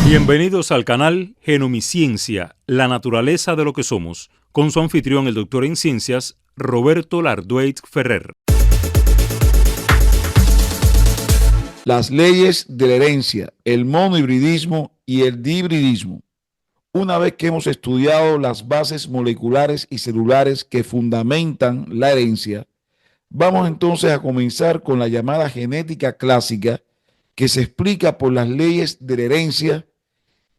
Bienvenidos al canal Genomiciencia, la naturaleza de lo que somos, con su anfitrión, el doctor en ciencias, Roberto Lardueit Ferrer. Las leyes de la herencia, el monohibridismo y el dihibridismo. Una vez que hemos estudiado las bases moleculares y celulares que fundamentan la herencia, vamos entonces a comenzar con la llamada genética clásica, que se explica por las leyes de la herencia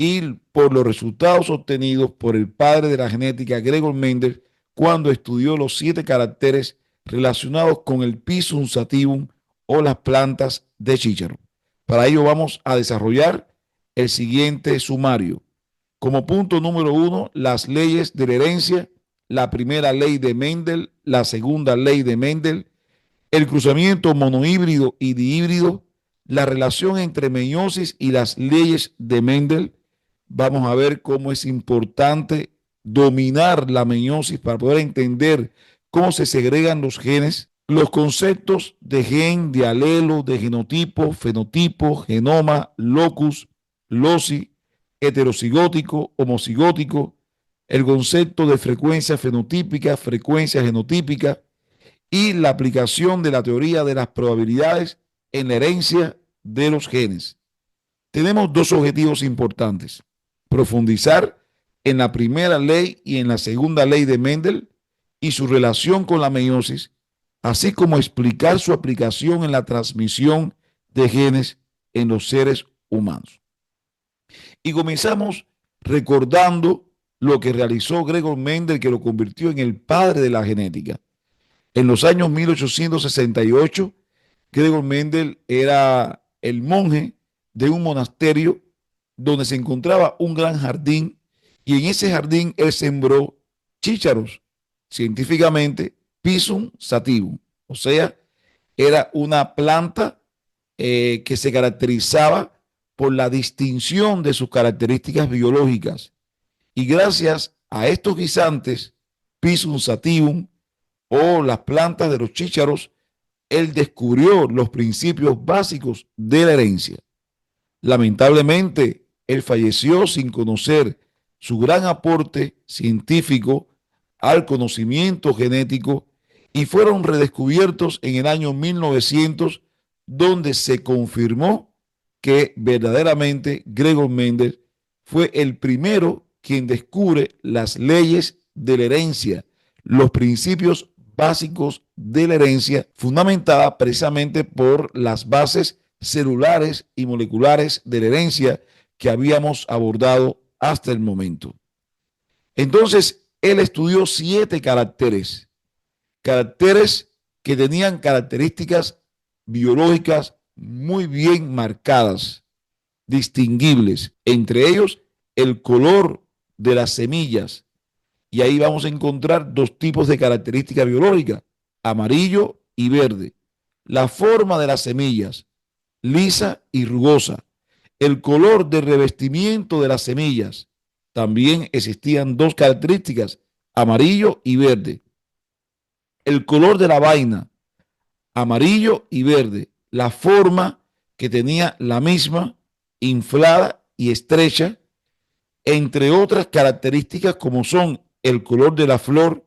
y por los resultados obtenidos por el padre de la genética, Gregor Mendel, cuando estudió los 7 caracteres relacionados con el Pisum sativum o las plantas de chícharo. Para ello vamos a desarrollar el siguiente sumario. Como punto número 1, las leyes de la herencia, la primera ley de Mendel, la segunda ley de Mendel, el cruzamiento monohíbrido y dihíbrido, la relación entre meiosis y las leyes de Mendel. Vamos a ver cómo es importante dominar la meiosis para poder entender cómo se segregan los genes, los conceptos de gen, de alelo, de genotipo, fenotipo, genoma, locus, loci, heterocigótico, homocigótico, el concepto de frecuencia fenotípica, frecuencia genotípica y la aplicación de la teoría de las probabilidades en la herencia de los genes. Tenemos 2 objetivos importantes: profundizar en la primera ley y en la segunda ley de Mendel y su relación con la meiosis, así como explicar su aplicación en la transmisión de genes en los seres humanos. Y comenzamos recordando lo que realizó Gregor Mendel, que lo convirtió en el padre de la genética. En los años 1868, Gregor Mendel era el monje de un monasterio donde se encontraba un gran jardín, y en ese jardín él sembró chícharos, científicamente Pisum sativum, o sea, era una planta que se caracterizaba por la distinción de sus características biológicas, y gracias a estos guisantes, Pisum sativum o las plantas de los chícharos, él descubrió los principios básicos de la herencia. Lamentablemente, él falleció sin conocer su gran aporte científico al conocimiento genético, y fueron redescubiertos en el año 1900, donde se confirmó que verdaderamente Gregor Mendel fue el primero quien descubre las leyes de la herencia, los principios básicos de la herencia, fundamentada precisamente por las bases celulares y moleculares de la herencia que habíamos abordado hasta el momento. Entonces, él estudió 7 caracteres que tenían características biológicas muy bien marcadas, distinguibles, entre ellos el color de las semillas, y ahí vamos a encontrar 2 tipos de características biológicas: amarillo y verde. La forma de las semillas, lisa y rugosa. El color de revestimiento de las semillas, también existían 2 características: amarillo y verde. El color de la vaina, amarillo y verde. La forma que tenía la misma, inflada y estrecha, entre otras características como son el color de la flor,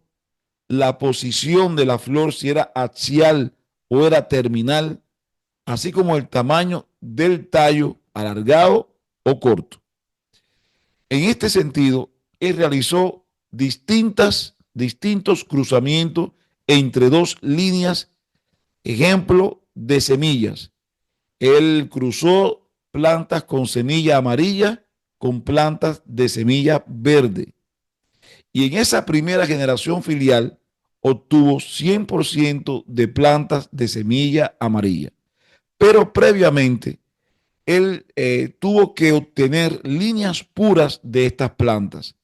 la posición de la flor, si era axial o era terminal, así como el tamaño del tallo, alargado o corto. En este sentido, él realizó distintos cruzamientos entre 2 líneas, ejemplo, de semillas. Él cruzó plantas con semilla amarilla con plantas de semilla verde. Y en esa primera generación filial obtuvo 100% de plantas de semilla amarilla. Pero previamente, él tuvo que obtener líneas puras de estas plantas.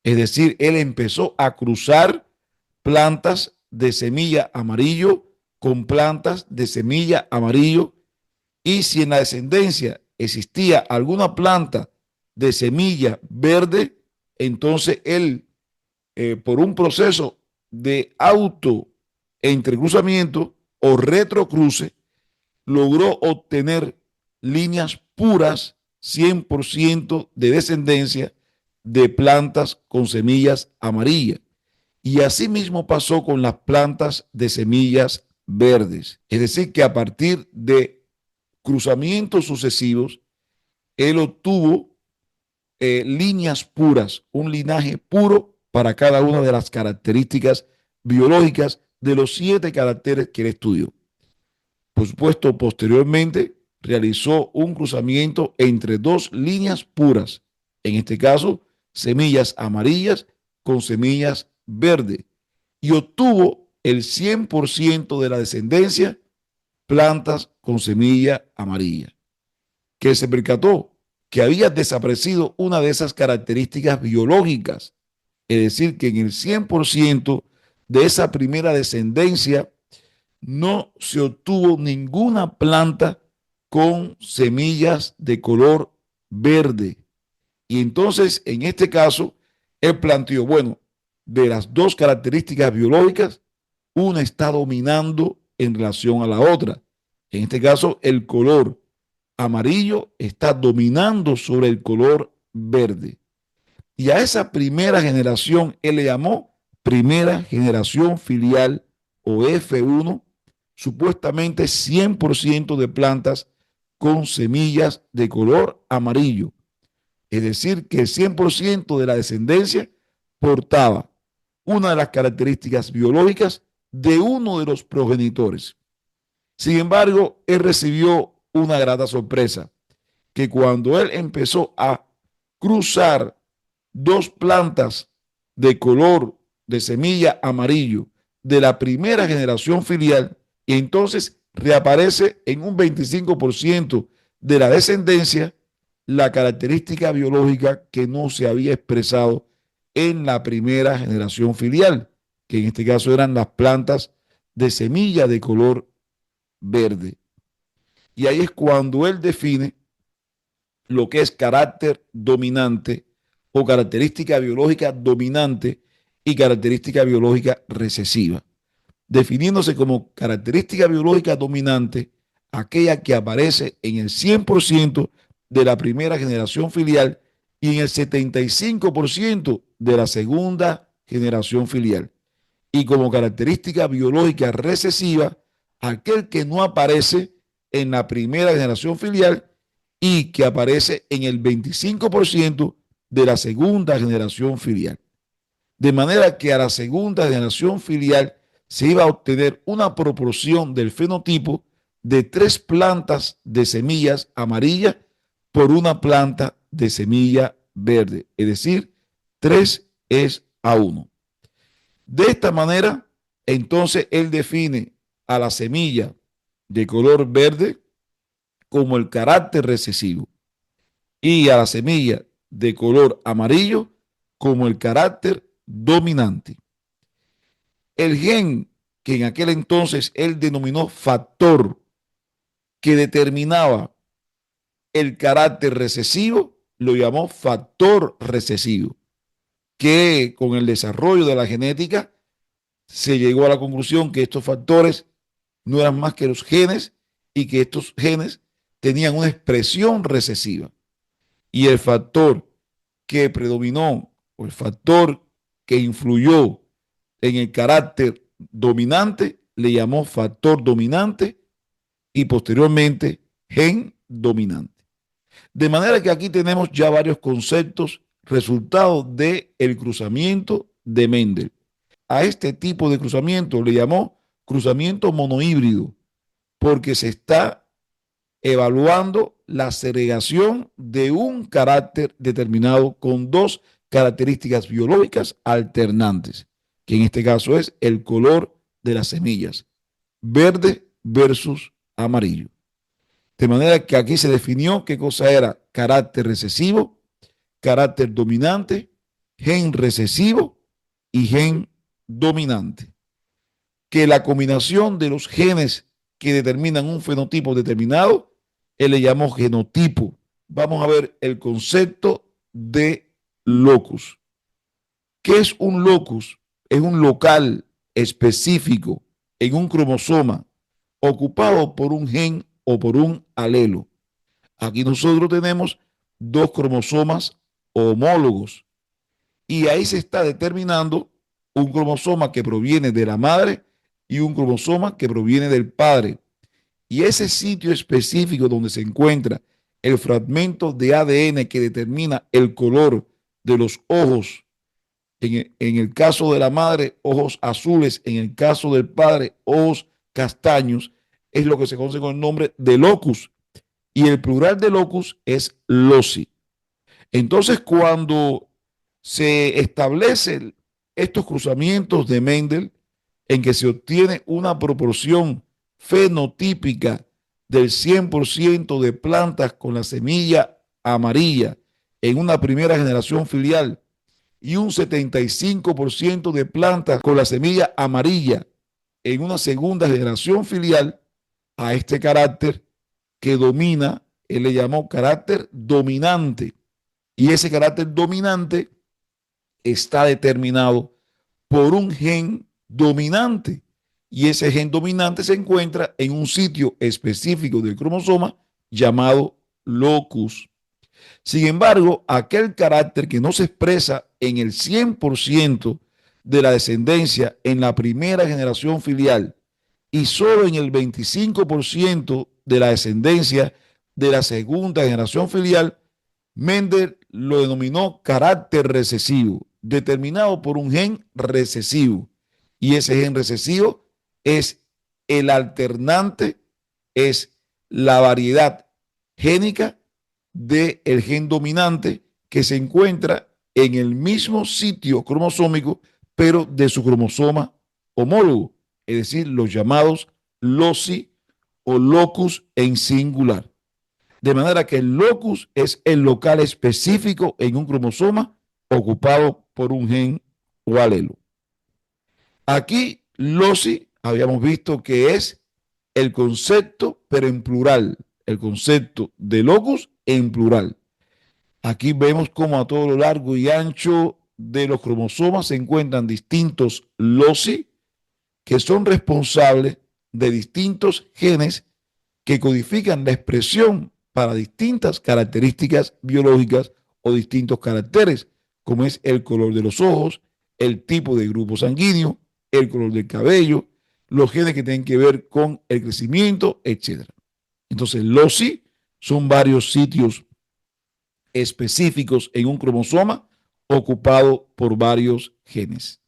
Es decir, él empezó a cruzar plantas de semilla amarillo con plantas de semilla amarillo, y si en la descendencia existía alguna planta de semilla verde, entonces él, por un proceso de entrecruzamiento o retrocruce, logró obtener líneas puras 100% de descendencia de plantas con semillas amarillas. Y así mismo pasó con las plantas de semillas verdes. Es decir, que a partir de cruzamientos sucesivos, él obtuvo líneas puras, un linaje puro para cada una de las características biológicas de los 7 caracteres que él estudió. Por supuesto, posteriormente realizó un cruzamiento entre 2 líneas puras, en este caso, semillas amarillas con semillas verdes, y obtuvo el 100% de la descendencia plantas con semilla amarilla, que se percató que había desaparecido una de esas características biológicas, es decir, que en el 100% de esa primera descendencia no se obtuvo ninguna planta con semillas de color verde. Y entonces, en este caso, él planteó, bueno, de las 2 características biológicas, una está dominando en relación a la otra. En este caso, el color amarillo está dominando sobre el color verde. Y a esa primera generación él le llamó primera generación filial o F1, supuestamente 100% de plantas con semillas de color amarillo. Es decir, que el 100% de la descendencia portaba una de las características biológicas de uno de los progenitores. Sin embargo, él recibió una grata sorpresa, que cuando él empezó a cruzar 2 plantas de color de semilla amarillo de la primera generación filial, y entonces reaparece en un 25% de la descendencia la característica biológica que no se había expresado en la primera generación filial, que en este caso eran las plantas de semilla de color verde. Y ahí es cuando él define lo que es carácter dominante o característica biológica dominante y característica biológica recesiva, definiéndose como característica biológica dominante aquella que aparece en el 100% de la primera generación filial y en el 75% de la segunda generación filial. Y como característica biológica recesiva, aquel que no aparece en la primera generación filial y que aparece en el 25% de la segunda generación filial. De manera que a la segunda generación filial se iba a obtener una proporción del fenotipo de 3 plantas de semillas amarillas por una planta de semilla verde, es decir, 3:1. De esta manera, entonces él define a la semilla de color verde como el carácter recesivo y a la semilla de color amarillo como el carácter dominante. El gen que en aquel entonces él denominó factor que determinaba el carácter recesivo, lo llamó factor recesivo, que con el desarrollo de la genética se llegó a la conclusión que estos factores no eran más que los genes y que estos genes tenían una expresión recesiva. Y el factor que predominó o el factor que influyó en el carácter dominante le llamó factor dominante y posteriormente gen dominante. De manera que aquí tenemos ya varios conceptos resultados del cruzamiento de Mendel. A este tipo de cruzamiento le llamó cruzamiento monohíbrido porque se está evaluando la segregación de un carácter determinado con 2 características biológicas alternantes, que en este caso es el color de las semillas, verde versus amarillo. De manera que aquí se definió qué cosa era carácter recesivo, carácter dominante, gen recesivo y gen dominante. Que la combinación de los genes que determinan un fenotipo determinado, él le llamó genotipo. Vamos a ver el concepto de locus. ¿Qué es un locus? Es un local específico en un cromosoma ocupado por un gen o por un alelo. Aquí nosotros tenemos dos cromosomas homólogos. Y ahí se está determinando un cromosoma que proviene de la madre y un cromosoma que proviene del padre. Y ese sitio específico donde se encuentra el fragmento de ADN que determina el color de los ojos, en el caso de la madre, ojos azules, en el caso del padre, ojos castaños, es lo que se conoce con el nombre de locus. Y el plural de locus es loci. Entonces, cuando se establecen estos cruzamientos de Mendel, en que se obtiene una proporción fenotípica del 100% de plantas con la semilla amarilla en una primera generación filial y un 75% de plantas con la semilla amarilla en una segunda generación filial, a este carácter que domina, él le llamó carácter dominante. Y ese carácter dominante está determinado por un gen dominante. Y ese gen dominante se encuentra en un sitio específico del cromosoma llamado locus. Sin embargo, aquel carácter que no se expresa en el 100% de la descendencia en la primera generación filial y solo en el 25% de la descendencia de la segunda generación filial, Mendel lo denominó carácter recesivo, determinado por un gen recesivo. Y ese gen recesivo es el alternante, es la variedad génica del gen dominante que se encuentra en el mismo sitio cromosómico, pero de su cromosoma homólogo, es decir, los llamados loci o locus en singular. De manera que el locus es el local específico en un cromosoma ocupado por un gen o alelo. Aquí, loci, habíamos visto que es el concepto, pero en plural, el concepto de locus en plural. Aquí vemos cómo a todo lo largo y ancho de los cromosomas se encuentran distintos loci que son responsables de distintos genes que codifican la expresión para distintas características biológicas o distintos caracteres, como es el color de los ojos, el tipo de grupo sanguíneo, el color del cabello, los genes que tienen que ver con el crecimiento, etc. Entonces, loci son varios sitios específicos en un cromosoma ocupado por varios genes.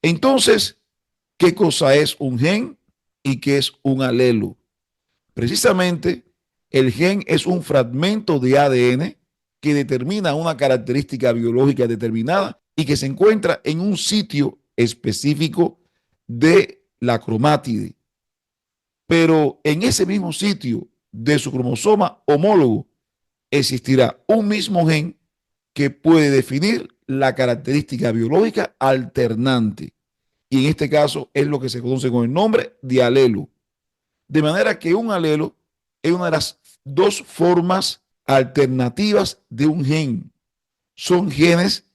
Entonces, ¿qué cosa es un gen y qué es un alelo? Precisamente, el gen es un fragmento de ADN que determina una característica biológica determinada y que se encuentra en un sitio específico de la cromátide. Pero en ese mismo sitio de su cromosoma homólogo existirá un mismo gen que puede definir la característica biológica alternante. Y en este caso es lo que se conoce con el nombre de alelo. De manera que un alelo es una de las dos formas alternativas de un gen. Son genes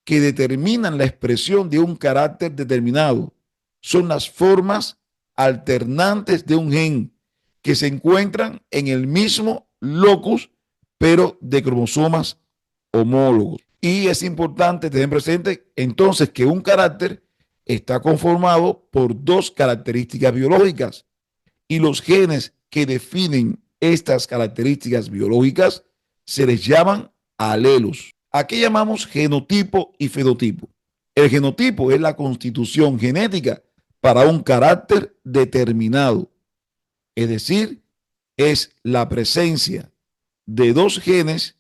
que determinan la expresión de un carácter determinado. Son las formas alternantes de un gen que se encuentran en el mismo locus, pero de cromosomas homólogos. Y es importante tener presente entonces que un carácter está conformado por dos características biológicas y los genes que definen estas características biológicas se les llaman alelos. ¿A qué llamamos genotipo y fenotipo? El genotipo es la constitución genética para un carácter determinado, es decir, es la presencia de dos genes,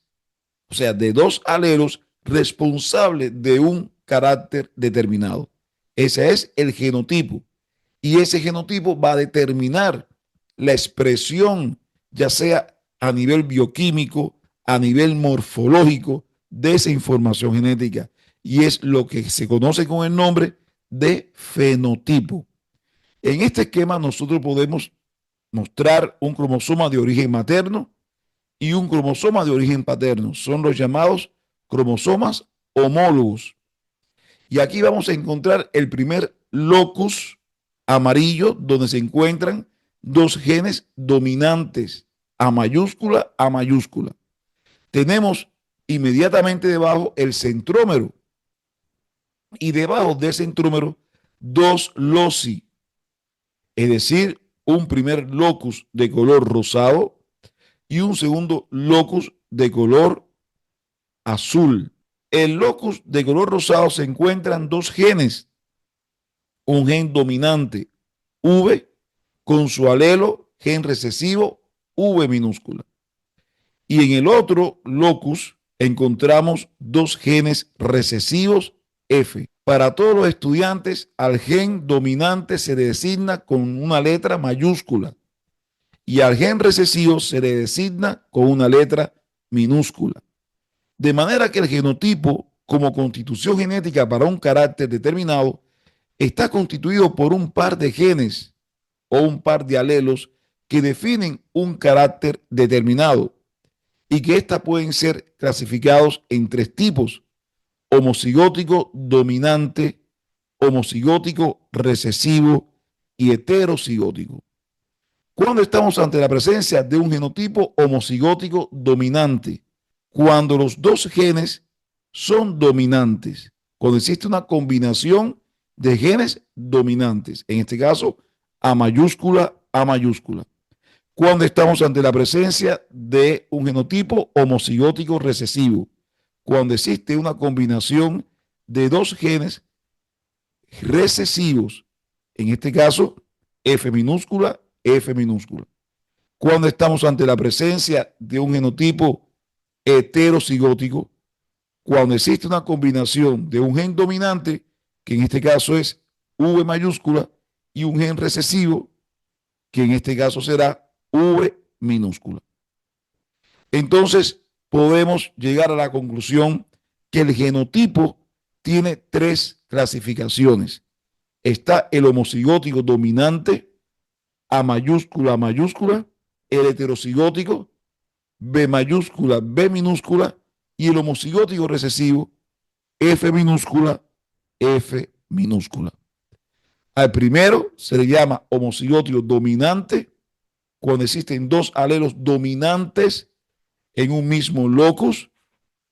o sea, de dos alelos responsables de un carácter determinado. Ese es el genotipo. Y ese genotipo va a determinar la expresión, ya sea a nivel bioquímico, a nivel morfológico, de esa información genética. Y es lo que se conoce con el nombre de fenotipo. En este esquema nosotros podemos mostrar un cromosoma de origen materno y un cromosoma de origen paterno. Son los llamados cromosomas homólogos. Y aquí vamos a encontrar el primer locus amarillo, donde se encuentran dos genes dominantes, A mayúscula, A mayúscula. tenemos inmediatamente debajo el centrómero y debajo del centrómero dos loci, es decir, un primer locus de color rosado y un segundo locus de color azul. El locus de color rosado se encuentran dos genes, un gen dominante V con su alelo gen recesivo V minúscula. Y en el otro locus encontramos dos genes recesivos F. Para todos los estudiantes, al gen dominante se le designa con una letra mayúscula y al gen recesivo se le designa con una letra minúscula. De manera que el genotipo, como constitución genética para un carácter determinado, está constituido por un par de genes o un par de alelos que definen un carácter determinado y que éstas pueden ser clasificados en tres tipos: homocigótico dominante, homocigótico recesivo y heterocigótico. Cuando estamos ante la presencia de un genotipo homocigótico dominante, cuando los dos genes son dominantes, cuando existe una combinación de genes dominantes, en este caso A mayúscula, A mayúscula. Cuando estamos ante la presencia de un genotipo homocigótico recesivo, cuando existe una combinación de dos genes recesivos, en este caso F minúscula, F minúscula. Cuando estamos ante la presencia de un genotipo heterocigótico, cuando existe una combinación de un gen dominante, que en este caso es V mayúscula, y un gen recesivo, que en este caso será V minúscula. Entonces, podemos llegar a la conclusión que el genotipo tiene tres clasificaciones. Está el homocigótico dominante, A mayúscula, A mayúscula, el heterocigótico, B mayúscula, B minúscula, y el homocigótico recesivo, F minúscula, F minúscula. Al primero se le llama homocigótico dominante cuando existen dos alelos dominantes en un mismo locus,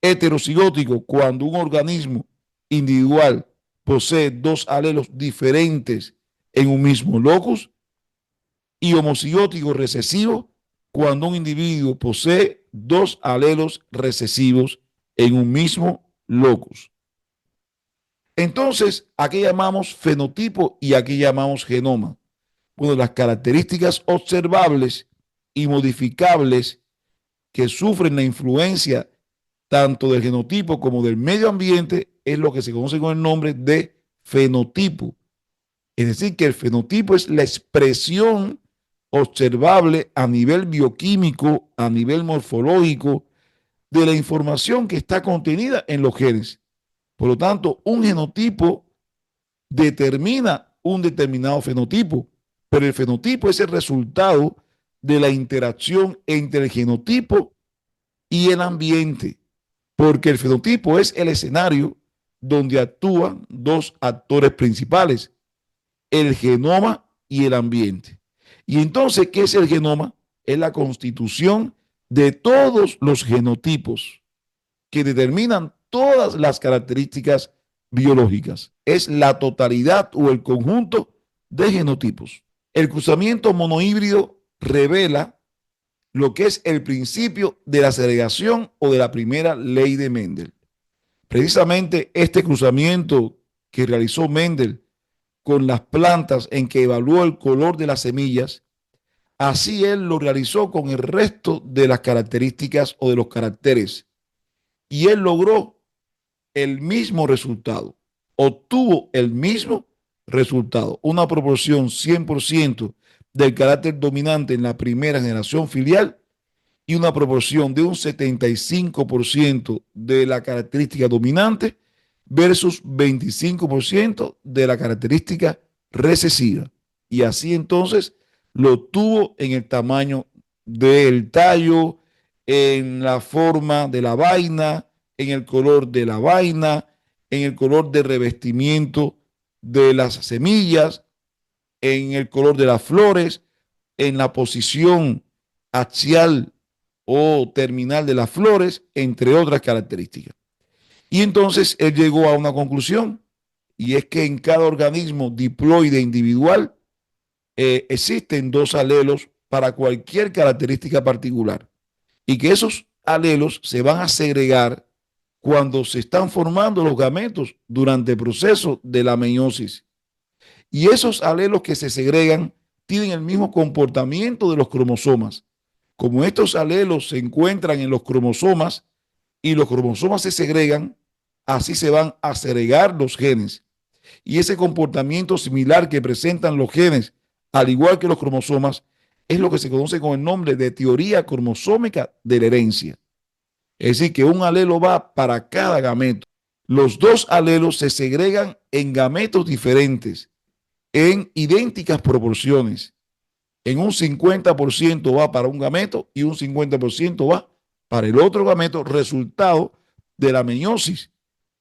heterocigótico cuando un organismo individual posee dos alelos diferentes en un mismo locus, y homocigótico recesivo cuando un individuo posee dos alelos recesivos en un mismo locus. Entonces, ¿a qué llamamos fenotipo y a qué llamamos genoma? Bueno, las características observables y modificables que sufren la influencia tanto del genotipo como del medio ambiente es lo que se conoce con el nombre de fenotipo. Es decir, que el fenotipo es la expresión observable a nivel bioquímico, a nivel morfológico, de la información que está contenida en los genes. Por lo tanto, un genotipo determina un determinado fenotipo, pero el fenotipo es el resultado de la interacción entre el genotipo y el ambiente, porque el fenotipo es el escenario donde actúan dos actores principales, el genoma y el ambiente. Y entonces, ¿qué es el genoma? Es la constitución de todos los genotipos que determinan todas las características biológicas. Es la totalidad o el conjunto de genotipos. El cruzamiento monohíbrido revela lo que es el principio de la segregación o de la primera ley de Mendel. Precisamente este cruzamiento que realizó Mendel con las plantas en que evaluó el color de las semillas, así él lo realizó con el resto de las características o de los caracteres. Y él logró el mismo resultado, obtuvo el mismo resultado, una proporción 100% del carácter dominante en la primera generación filial y una proporción de un 75% de la característica dominante versus 25% de la característica recesiva. Y así entonces lo tuvo en el tamaño del tallo, en la forma de la vaina, en el color de la vaina, en el color de revestimiento de las semillas, en el color de las flores, en la posición axial o terminal de las flores, entre otras características. Y entonces él llegó a una conclusión, y es que en cada organismo diploide individual existen dos alelos para cualquier característica particular, y que esos alelos se van a segregar cuando se están formando los gametos durante el proceso de la meiosis. Y esos alelos que se segregan tienen el mismo comportamiento de los cromosomas. Como estos alelos se encuentran en los cromosomas y los cromosomas se segregan, así se van a segregar los genes. Y ese comportamiento similar que presentan los genes, al igual que los cromosomas, es lo que se conoce con el nombre de teoría cromosómica de la herencia. Es decir, que un alelo va para cada gameto. Los dos alelos se segregan en gametos diferentes, en idénticas proporciones. En un 50% va para un gameto y un 50% va para el otro gameto, resultado de la meiosis,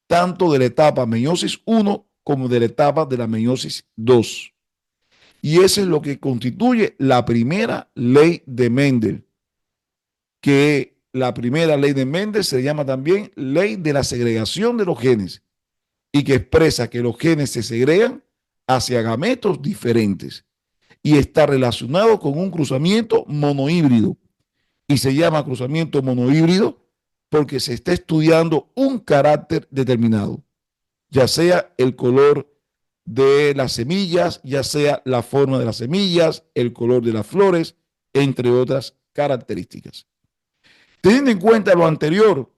tanto de la etapa meiosis 1 como de la etapa de la meiosis 2. Y eso es lo que constituye la primera ley de Mendel, que la primera ley de Mendel se llama también ley de la segregación de los genes, y que expresa que los genes se segregan hacia gametos diferentes y está relacionado con un cruzamiento monohíbrido. Y se llama cruzamiento monohíbrido porque se está estudiando un carácter determinado, ya sea el color de las semillas, ya sea la forma de las semillas, el color de las flores, entre otras características. Teniendo en cuenta lo anterior,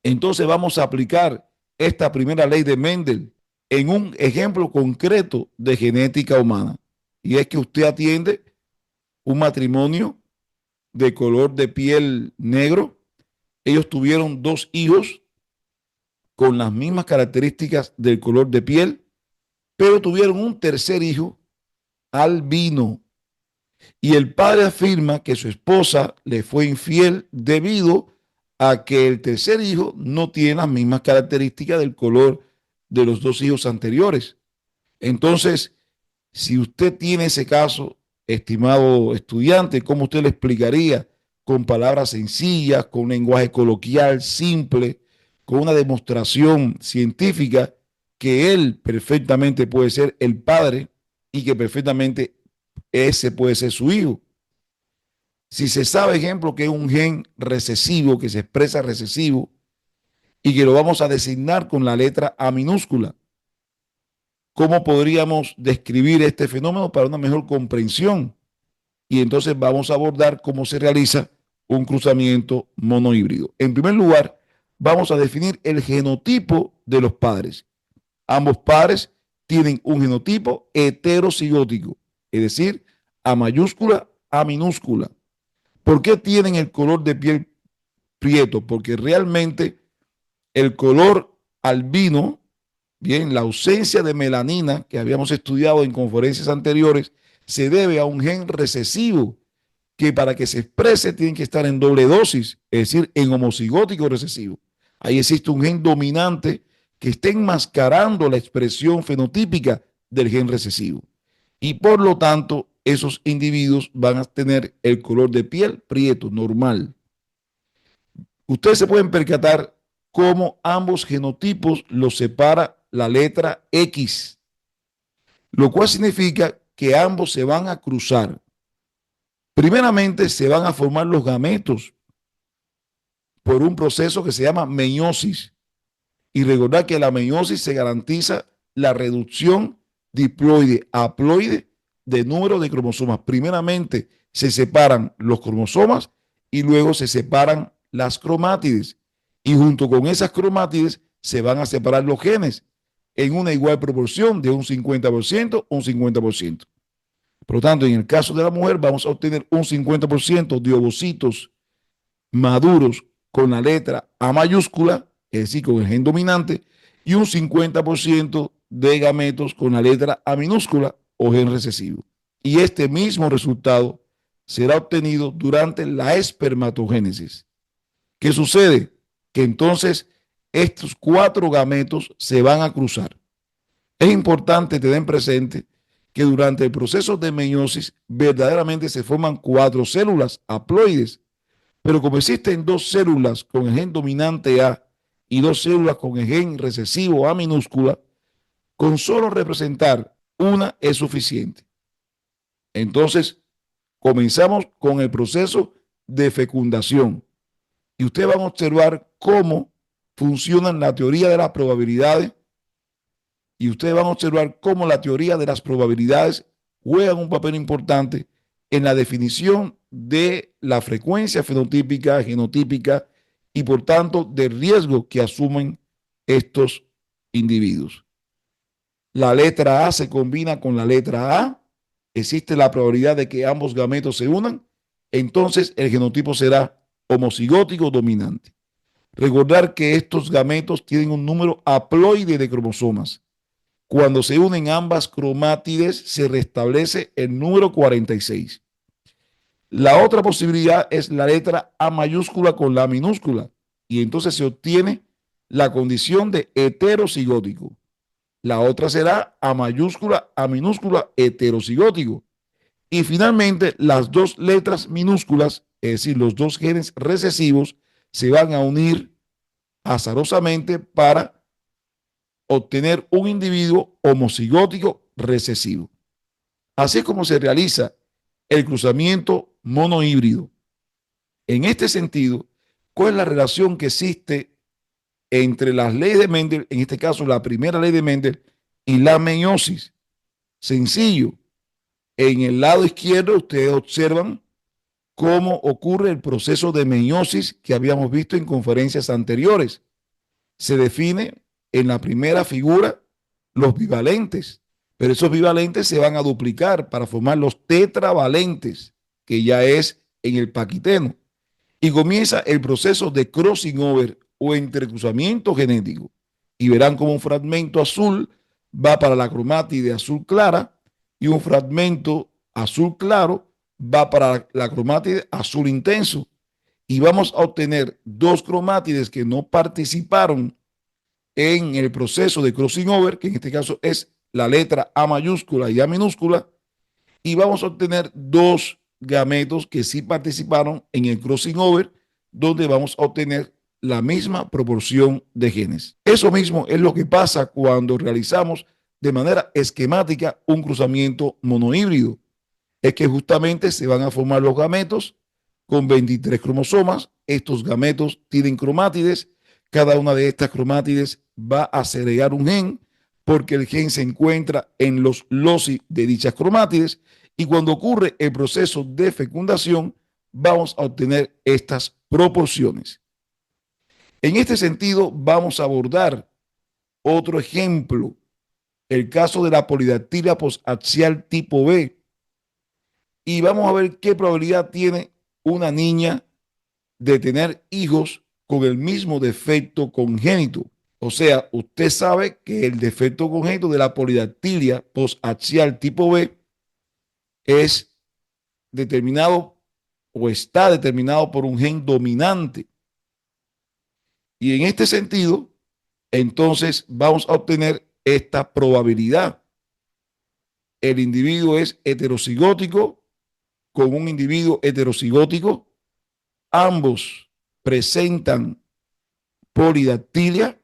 entonces vamos a aplicar esta primera ley de Mendel en un ejemplo concreto de genética humana. Y es que usted atiende un matrimonio de color de piel negro. Ellos tuvieron dos hijos con las mismas características del color de piel, pero tuvieron un tercer hijo albino. Y el padre afirma que su esposa le fue infiel debido a que el tercer hijo no tiene las mismas características del color de los dos hijos anteriores. Entonces, si usted tiene ese caso, estimado estudiante, ¿cómo usted le explicaría con palabras sencillas, con un lenguaje coloquial, simple, con una demostración científica que él perfectamente puede ser el padre y que perfectamente ese puede ser su hijo? Si se sabe, ejemplo, que es un gen recesivo, que se expresa recesivo y que lo vamos a designar con la letra A minúscula, ¿cómo podríamos describir este fenómeno para una mejor comprensión? Y entonces vamos a abordar cómo se realiza un cruzamiento monohíbrido. En primer lugar, vamos a definir el genotipo de los padres. Ambos padres tienen un genotipo heterocigótico, es decir, A mayúscula, A minúscula. ¿Por qué tienen el color de piel prieto? Porque realmente el color albino, bien, la ausencia de melanina que habíamos estudiado en conferencias anteriores, se debe a un gen recesivo que para que se exprese tiene que estar en doble dosis, es decir, en homocigótico recesivo. Ahí existe un gen dominante que está enmascarando la expresión fenotípica del gen recesivo. Y por lo tanto, esos individuos van a tener el color de piel prieto, normal. Ustedes se pueden percatar cómo ambos genotipos los separa la letra X, lo cual significa que ambos se van a cruzar. Primeramente se van a formar los gametos por un proceso que se llama meiosis. Y recordar que la meiosis se garantiza la reducción diploide-haploide de número de cromosomas. Primeramente se separan los cromosomas y luego se separan las cromátides. Y junto con esas cromátides se van a separar los genes en una igual proporción de un 50%, un 50%. Por lo tanto, en el caso de la mujer vamos a obtener un 50% de ovocitos maduros con la letra A mayúscula, es decir, con el gen dominante, y un 50% de gametos con la letra A minúscula o gen recesivo. Y este mismo resultado será obtenido durante la espermatogénesis. ¿Qué sucede? Que entonces estos cuatro gametos se van a cruzar. Es importante tener presente que durante el proceso de meiosis verdaderamente se forman cuatro células haploides, Pero como existen dos células con el gen dominante A y dos células con el gen recesivo A minúscula, con solo representar una es suficiente. Entonces, comenzamos con el proceso de fecundación. Y ustedes van a observar cómo funcionan la teoría de las probabilidades y ustedes van a observar cómo la teoría de las probabilidades juega un papel importante en la definición de la frecuencia fenotípica, genotípica y por tanto del riesgo que asumen estos individuos. La letra A se combina con la letra A, existe la probabilidad de que ambos gametos se unan, entonces el genotipo será homocigótico dominante. Recordar que estos gametos tienen un número haploide de cromosomas. Cuando se unen ambas cromátides se restablece el número 46. La otra posibilidad es la letra A mayúscula con la minúscula y entonces se obtiene la condición de heterocigótico. La otra será A mayúscula, A minúscula, heterocigótico. Y finalmente las dos letras minúsculas, es decir, los dos genes recesivos, se van a unir azarosamente para obtener un individuo homocigótico recesivo. Así es como se realiza el cruzamiento monohíbrido. En este sentido, ¿cuál es la relación que existe entre las leyes de Mendel, en este caso la primera ley de Mendel, y la meiosis? Sencillo. En el lado izquierdo ustedes observan cómo ocurre el proceso de meiosis que habíamos visto en conferencias anteriores. Se define en la primera figura los bivalentes, pero esos bivalentes se van a duplicar para formar los tetravalentes, que ya es en el paquiteno. Y comienza el proceso de crossing over o entrecruzamiento genético. Y verán como un fragmento azul va para la cromátide azul clara y un fragmento azul claro va para la cromátide azul intenso. Y vamos a obtener dos cromátides que no participaron en el proceso de crossing over, que en este caso es la letra A mayúscula y A minúscula, y vamos a obtener dos gametos que sí participaron en el crossing over, donde vamos a obtener la misma proporción de genes. Eso mismo es lo que pasa cuando realizamos de manera esquemática un cruzamiento monohíbrido. Es que justamente se van a formar los gametos con 23 cromosomas. Estos gametos tienen cromátides. Cada una de estas cromátides va a segregar un gen porque el gen se encuentra en los loci de dichas cromátides y cuando ocurre el proceso de fecundación vamos a obtener estas proporciones. En este sentido vamos a abordar otro ejemplo, el caso de la polidactilia posaxial tipo B, y vamos a ver qué probabilidad tiene una niña de tener hijos con el mismo defecto congénito. O sea, usted sabe que el defecto congénito de la polidactilia posaxial tipo B es determinado o está determinado por un gen dominante. Y en este sentido, entonces vamos a obtener esta probabilidad. El individuo es heterocigótico con un individuo heterocigótico. Ambos presentan polidactilia.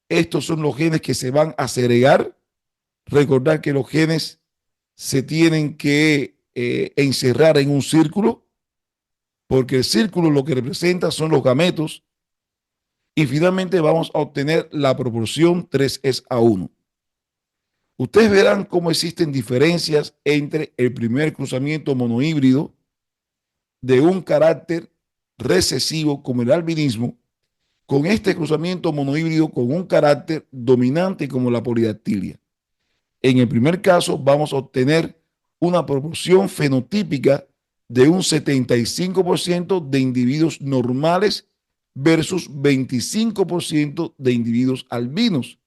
Estos son los genes que se van a segregar. Recordar que los genes se tienen que encerrar en un círculo, porque el círculo lo que representa son los gametos. Y finalmente vamos a obtener la proporción 3:1. Ustedes verán cómo existen diferencias entre el primer cruzamiento monohíbrido de un carácter recesivo como el albinismo, con este cruzamiento monohíbrido con un carácter dominante como la polidactilia. En el primer caso vamos a obtener una proporción fenotípica de un 75% de individuos normales versus 25% de individuos albinos.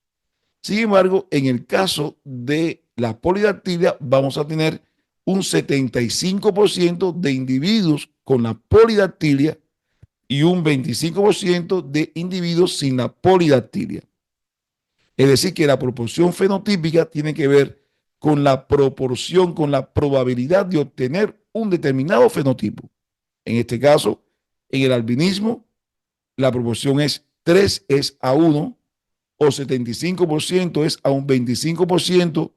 Sin embargo, en el caso de la polidactilia vamos a tener un 75% de individuos con la polidactilia y un 25% de individuos sin la polidactilia. Es decir, que la proporción fenotípica tiene que ver con la proporción, con la probabilidad de obtener un determinado fenotipo. En este caso, En el albinismo, la proporción es 3:1, o 75% es a un 25%,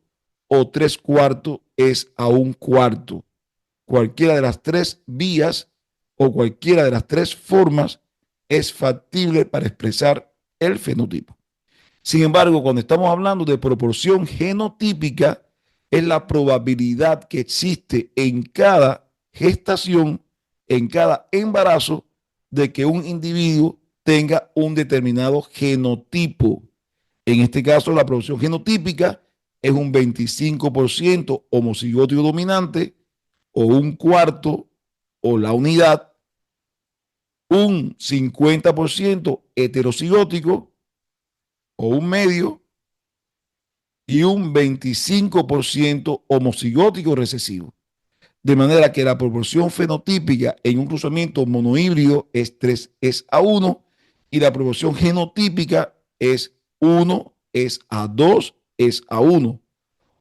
o 3/4 es a un cuarto. Cualquiera de las tres vías o cualquiera de las tres formas es factible para expresar el fenotipo. Sin embargo, cuando estamos hablando de proporción genotípica, es la probabilidad que existe en cada gestación, en cada embarazo, de que un individuo tenga un determinado genotipo. En este caso, la proporción genotípica es un 25% homocigótico dominante, o un cuarto, o la unidad, un 50% heterocigótico, o un medio, y un 25% homocigótico recesivo. De manera que la proporción fenotípica en un cruzamiento monohíbrido es 3:1, y la proporción genotípica es 1:2:1.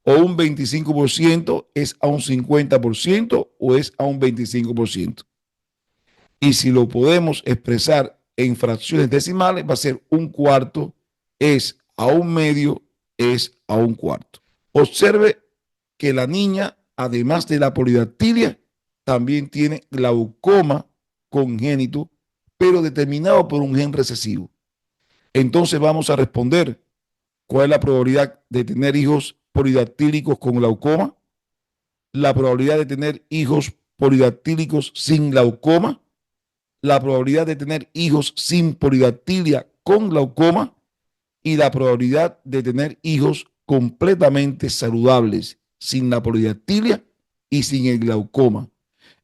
O un 25% es a un 50% o es a un 25%. Y si lo podemos expresar en fracciones decimales, va a ser un cuarto es a un medio es a un cuarto. Observe que la niña, además de la polidactilia, también tiene glaucoma congénito, pero determinado por un gen recesivo. Entonces vamos a responder, ¿cuál es la probabilidad de tener hijos polidactílicos con glaucoma? La probabilidad de tener hijos polidactílicos sin glaucoma, la probabilidad de tener hijos sin polidactilia con glaucoma, y la probabilidad de tener hijos completamente saludables, sin la polidactilia y sin el glaucoma.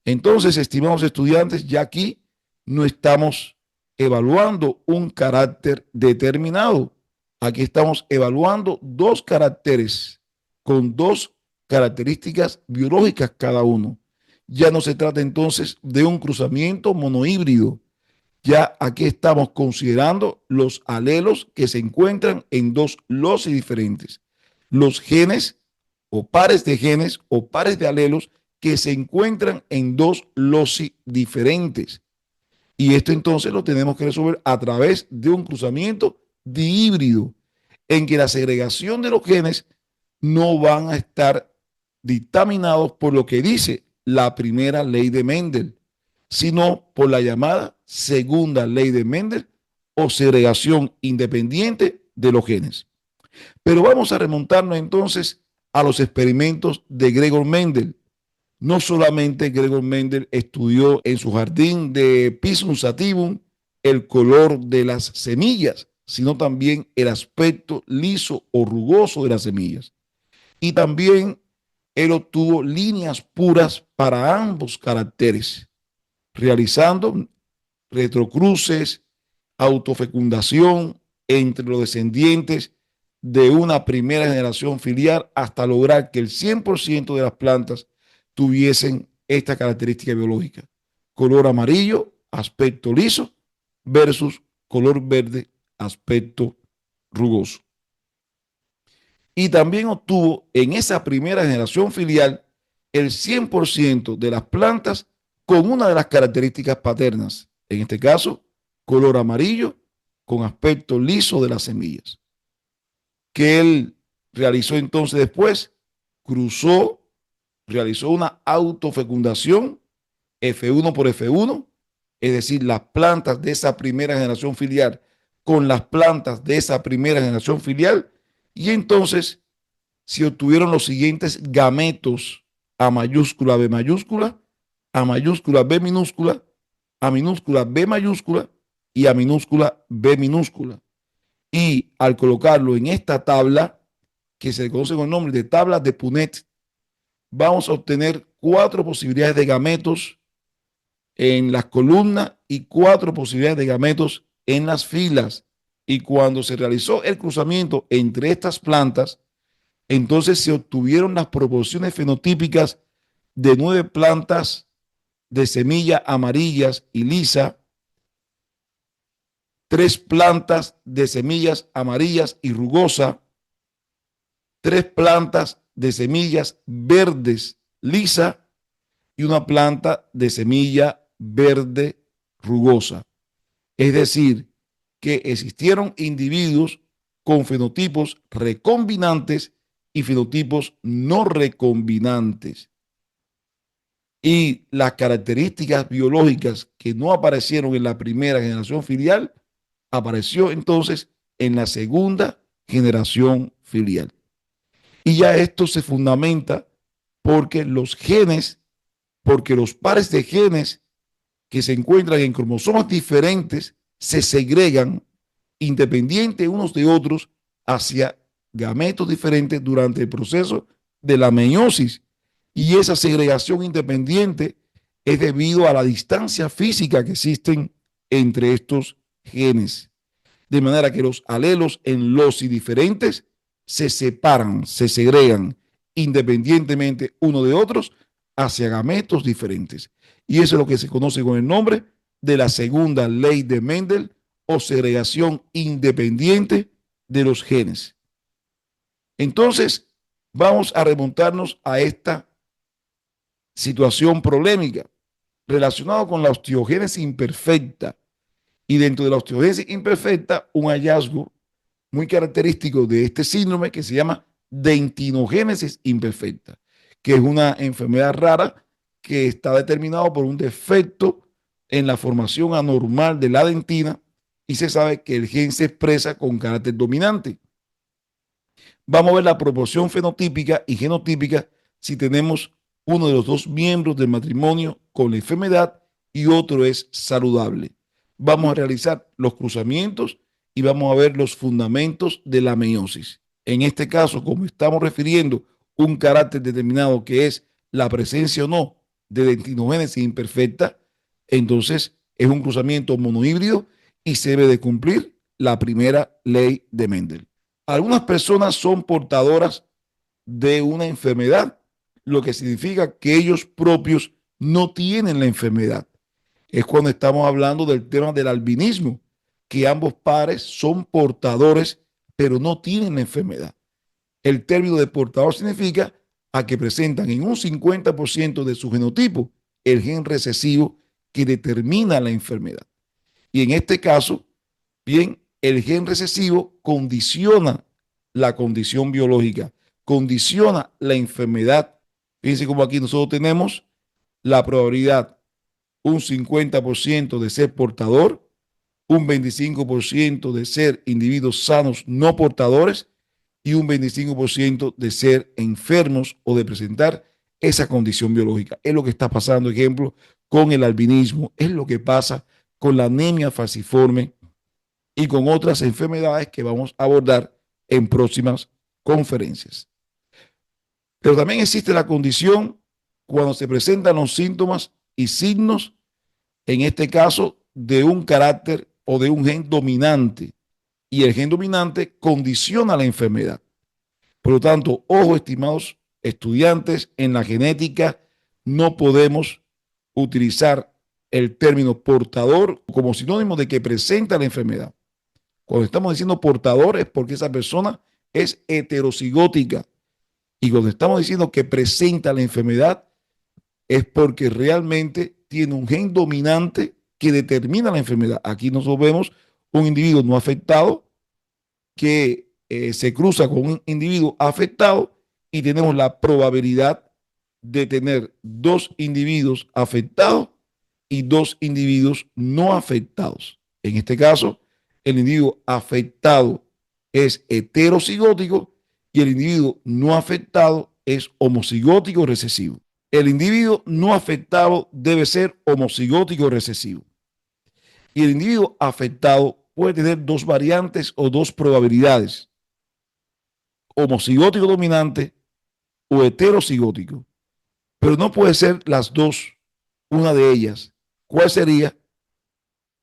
Entonces, estimados estudiantes, ya aquí no estamos evaluando un carácter determinado. Aquí estamos evaluando dos caracteres con dos características biológicas cada uno. Ya no se trata entonces de un cruzamiento monohíbrido. Ya aquí estamos considerando los alelos que se encuentran en dos loci diferentes. Los genes o pares de genes o pares de alelos que se encuentran en dos loci diferentes. Y esto entonces lo tenemos que resolver a través de un cruzamiento dihíbrido, en que la segregación de los genes no van a estar dictaminados por lo que dice la primera ley de Mendel, sino por la llamada segunda ley de Mendel, o segregación independiente de los genes. Pero vamos a remontarnos entonces a los experimentos de Gregor Mendel. No solamente Gregor Mendel estudió en su jardín de Pisum sativum el color de las semillas, sino también el aspecto liso o rugoso de las semillas. Y también él obtuvo líneas puras para ambos caracteres, realizando retrocruces, autofecundación entre los descendientes de una primera generación filial, hasta lograr que el 100% de las plantas tuviesen esta característica biológica: color amarillo, aspecto liso, versus color verde, aspecto rugoso. Y también obtuvo en esa primera generación filial el 100% de las plantas con una de las características paternas, en este caso, color amarillo con aspecto liso de las semillas. Que él realizó entonces después, realizó una autofecundación F1 por F1, es decir, las plantas de esa primera generación filial con las plantas de esa primera generación filial, y entonces se obtuvieron los siguientes gametos: A mayúscula, B mayúscula, A mayúscula, B minúscula, A minúscula, B mayúscula y A minúscula, B minúscula. Y al colocarlo en esta tabla, que se conoce con el nombre de tabla de Punnett, vamos a obtener 4 posibilidades de gametos en las columnas y 4 posibilidades de gametos en las filas. Y cuando se realizó el cruzamiento entre estas plantas, entonces se obtuvieron las proporciones fenotípicas de 9 plantas de semilla amarillas y lisa, 3 plantas de semillas amarillas y rugosa, 3 plantas de semillas verdes lisa y una planta de semilla verde rugosa. Es decir, que existieron individuos con fenotipos recombinantes y fenotipos no recombinantes. Y las características biológicas que no aparecieron en la primera generación filial, apareció entonces en la segunda generación filial. Y ya esto se fundamenta porque los genes, porque los pares de genes que se encuentran en cromosomas diferentes se segregan independientes unos de otros hacia gametos diferentes durante el proceso de la meiosis. Y esa segregación independiente es debido a la distancia física que existen entre estos genes. De manera que los alelos en loci diferentes se separan, se segregan independientemente uno de otros hacia gametos diferentes. Y eso es lo que se conoce con el nombre de la segunda ley de Mendel o segregación independiente de los genes. Entonces, vamos a remontarnos a esta situación polémica relacionada con la osteogénesis imperfecta. Y dentro de la osteogénesis imperfecta, un hallazgo muy característico de este síndrome que se llama dentinogénesis imperfecta, que es una enfermedad rara que está determinado por un defecto en la formación anormal de la dentina y se sabe que el gen se expresa con carácter dominante. Vamos a ver la proporción fenotípica y genotípica si tenemos uno de los dos miembros del matrimonio con la enfermedad y otro es saludable. Vamos a realizar los cruzamientos y vamos a ver los fundamentos de la meiosis. En este caso, como estamos refiriendo un carácter determinado que es la presencia o no de dentinogénesis imperfecta, entonces es un cruzamiento monohíbrido y se debe de cumplir la primera ley de Mendel. Algunas personas son portadoras de una enfermedad, lo que significa que ellos propios no tienen la enfermedad. Es cuando estamos hablando del tema del albinismo, que ambos pares son portadores, pero no tienen la enfermedad. El término de portador significa a que presentan en un 50% de su genotipo el gen recesivo que determina la enfermedad. Y en este caso, bien, el gen recesivo condiciona la condición biológica, condiciona la enfermedad. Fíjense como aquí nosotros tenemos la probabilidad un 50% de ser portador, un 25% de ser individuos sanos no portadores y un 25% de ser enfermos o de presentar esa condición biológica. Es lo que está pasando, ejemplo, con el albinismo, es lo que pasa con la anemia falciforme y con otras enfermedades que vamos a abordar en próximas conferencias. Pero también existe la condición cuando se presentan los síntomas y signos, en este caso, de un carácter o de un gen dominante. Y el gen dominante condiciona la enfermedad. Por lo tanto, ojo, estimados estudiantes, en la genética no podemos utilizar el término portador como sinónimo de que presenta la enfermedad. Cuando estamos diciendo portador es porque esa persona es heterocigótica. Y cuando estamos diciendo que presenta la enfermedad es porque realmente tiene un gen dominante que determina la enfermedad. Aquí nosotros vemos un individuo no afectado que se cruza con un individuo afectado y tenemos la probabilidad de tener dos individuos afectados y dos individuos no afectados. En este caso, el individuo afectado es heterocigótico y el individuo no afectado es homocigótico recesivo. El individuo no afectado debe ser homocigótico recesivo. Y el individuo afectado puede tener dos variantes o dos probabilidades: homocigótico dominante o heterocigótico. Pero no puede ser las dos, una de ellas. ¿Cuál sería?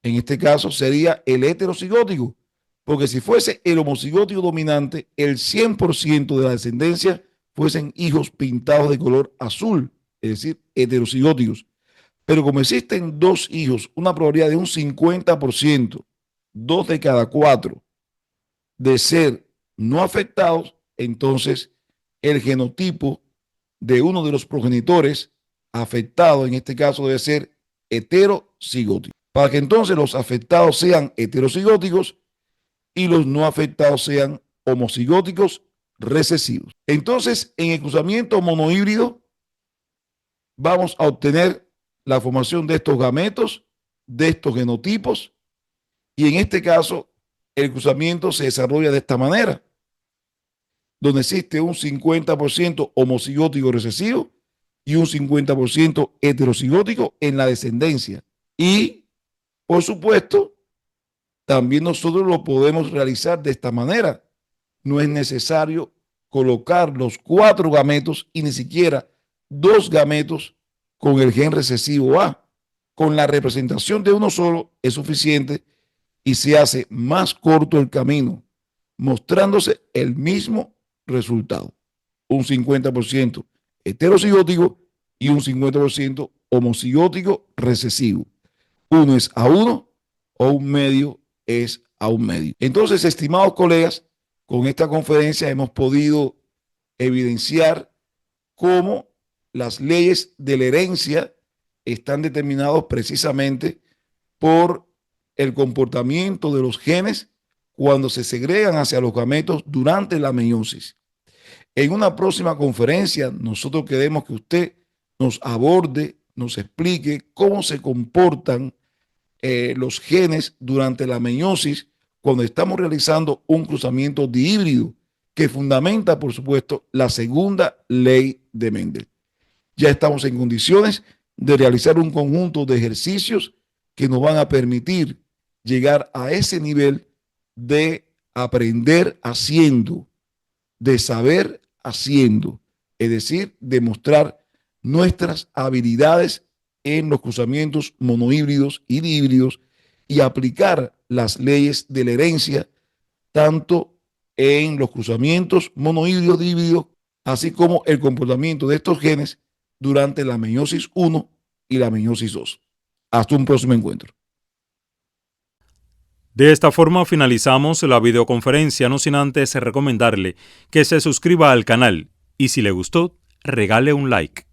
En este caso sería el heterocigótico, porque si fuese el homocigótico dominante, el 100% de la descendencia fuesen hijos pintados de color azul, es decir, heterocigóticos. Pero como existen dos hijos, una probabilidad de un 50%, dos de cada cuatro, de ser no afectados, entonces el genotipo de uno de los progenitores afectado, en este caso, debe ser heterocigótico. para que entonces los afectados sean heterocigóticos y los no afectados sean homocigóticos recesivos. Entonces, en el cruzamiento monohíbrido vamos a obtener la formación de estos gametos, de estos genotipos, y en este caso el cruzamiento se desarrolla de esta manera, donde existe un 50% homocigótico recesivo y un 50% heterocigótico en la descendencia. Y, por supuesto, también nosotros lo podemos realizar de esta manera. No es necesario colocar los 4 gametos y ni siquiera 2 gametos con el gen recesivo A. Con la representación de uno solo es suficiente y se hace más corto el camino, mostrándose el mismo resultado. Un 50% heterocigótico y un 50% homocigótico recesivo. Uno es a uno o un medio es a un medio. Entonces, estimados colegas, con esta conferencia hemos podido evidenciar cómo las leyes de la herencia están determinadas precisamente por el comportamiento de los genes cuando se segregan hacia los gametos durante la meiosis. En una próxima conferencia, nosotros queremos que usted nos aborde, nos explique cómo se comportan los genes durante la meiosis cuando estamos realizando un cruzamiento dihíbrido que fundamenta, por supuesto, la segunda ley de Mendel. Ya estamos en condiciones de realizar un conjunto de ejercicios que nos van a permitir llegar a ese nivel de aprender haciendo, de saber haciendo, es decir, demostrar nuestras habilidades en los cruzamientos monohíbridos y dihíbridos y aplicar las leyes de la herencia tanto en los cruzamientos monohíbridos dihíbridos, así como el comportamiento de estos genes durante la meiosis 1 y la meiosis 2. Hasta un próximo encuentro. De esta forma finalizamos la videoconferencia, no sin antes recomendarle que se suscriba al canal y si le gustó, regale un like.